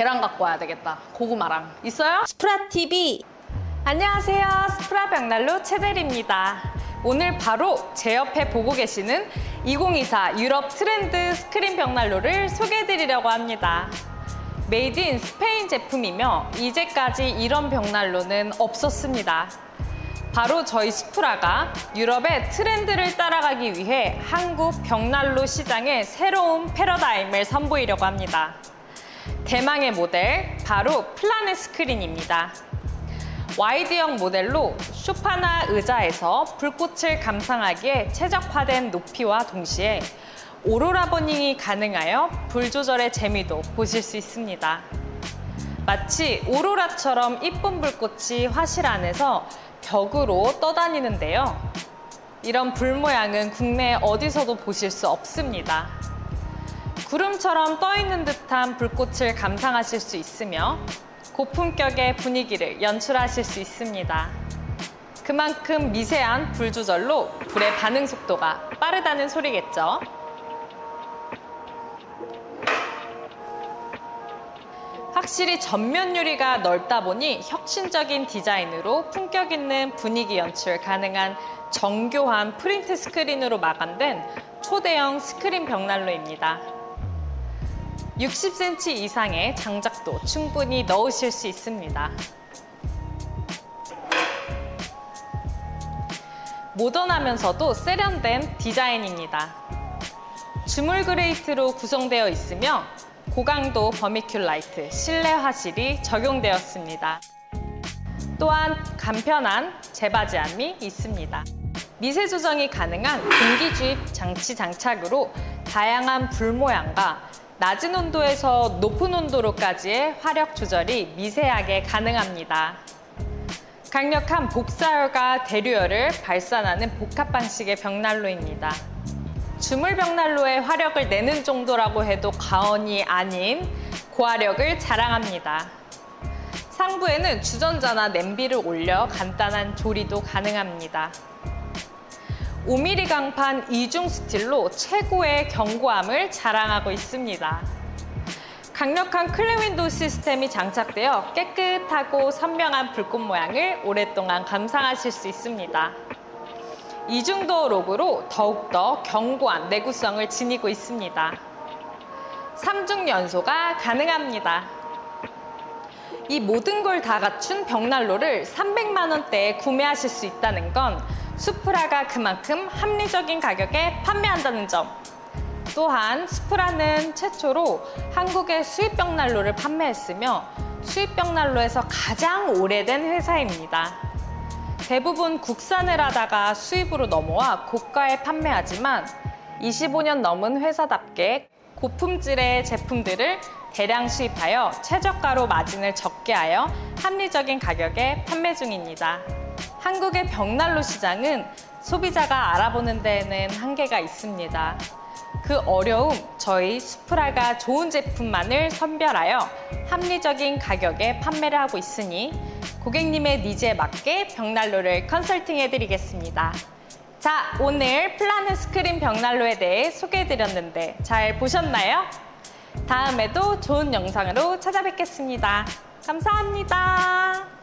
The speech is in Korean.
계란 갖고 와야 되겠다. 고구마랑. 있어요? 스프라TV. 안녕하세요. 스프라 벽난로 최대리입니다. 오늘 바로 제 옆에 보고 계시는 2024 유럽 트렌드 스크린 벽난로를 소개해드리려고 합니다. 메이드 인 스페인 제품이며 이제까지 이런 벽난로는 없었습니다. 바로 저희 스프라가 유럽의 트렌드를 따라가기 위해 한국 벽난로 시장에 새로운 패러다임을 선보이려고 합니다. 대망의 모델, 바로 플라넷 스크린입니다. 와이드형 모델로 소파나 의자에서 불꽃을 감상하기에 최적화된 높이와 동시에 오로라 버닝이 가능하여 불 조절의 재미도 보실 수 있습니다. 마치 오로라처럼 이쁜 불꽃이 화실 안에서 벽으로 떠다니는데요. 이런 불 모양은 국내 어디서도 보실 수 없습니다. 구름처럼 떠있는 듯한 불꽃을 감상하실 수 있으며 고품격의 분위기를 연출하실 수 있습니다. 그만큼 미세한 불 조절로 불의 반응 속도가 빠르다는 소리겠죠. 확실히 전면 유리가 넓다 보니 혁신적인 디자인으로 품격 있는 분위기 연출 가능한 정교한 프린트 스크린으로 마감된 초대형 스크린 벽난로입니다. 60cm 이상의 장작도 충분히 넣으실 수 있습니다. 모던하면서도 세련된 디자인입니다. 주물 그레이트로 구성되어 있으며 고강도 버미큘 라이트 실내 화실이 적용되었습니다. 또한 간편한 재바지함이 있습니다. 미세 조정이 가능한 공기 주입 장치 장착으로 다양한 불 모양과 낮은 온도에서 높은 온도로까지의 화력 조절이 미세하게 가능합니다. 강력한 복사열과 대류열을 발산하는 복합 방식의 벽난로입니다. 주물 벽난로의 화력을 내는 정도라고 해도 과언이 아닌 고화력을 자랑합니다. 상부에는 주전자나 냄비를 올려 간단한 조리도 가능합니다. 5mm 강판 이중 스틸로 최고의 견고함을 자랑하고 있습니다. 강력한 클린 윈도우 시스템이 장착되어 깨끗하고 선명한 불꽃 모양을 오랫동안 감상하실 수 있습니다. 이중도어 록으로 더욱더 견고한 내구성을 지니고 있습니다. 3중 연소가 가능합니다. 이 모든 걸 다 갖춘 벽난로를 300만 원대에 구매하실 수 있다는 건 스프라가 그만큼 합리적인 가격에 판매한다는 점. 또한 스프라는 최초로 한국의 수입 벽난로를 판매했으며 수입 벽난로에서 가장 오래된 회사입니다. 대부분 국산을 하다가 수입으로 넘어와 고가에 판매하지만 25년 넘은 회사답게 고품질의 제품들을 대량 수입하여 최저가로 마진을 적게 하여 합리적인 가격에 판매 중입니다. 한국의 벽난로 시장은 소비자가 알아보는 데에는 한계가 있습니다. 그 어려움, 저희 스프라가 좋은 제품만을 선별하여 합리적인 가격에 판매를 하고 있으니 고객님의 니즈에 맞게 벽난로를 컨설팅해드리겠습니다. 자, 오늘 플라넷 스크린 벽난로에 대해 소개해드렸는데 잘 보셨나요? 다음에도 좋은 영상으로 찾아뵙겠습니다. 감사합니다.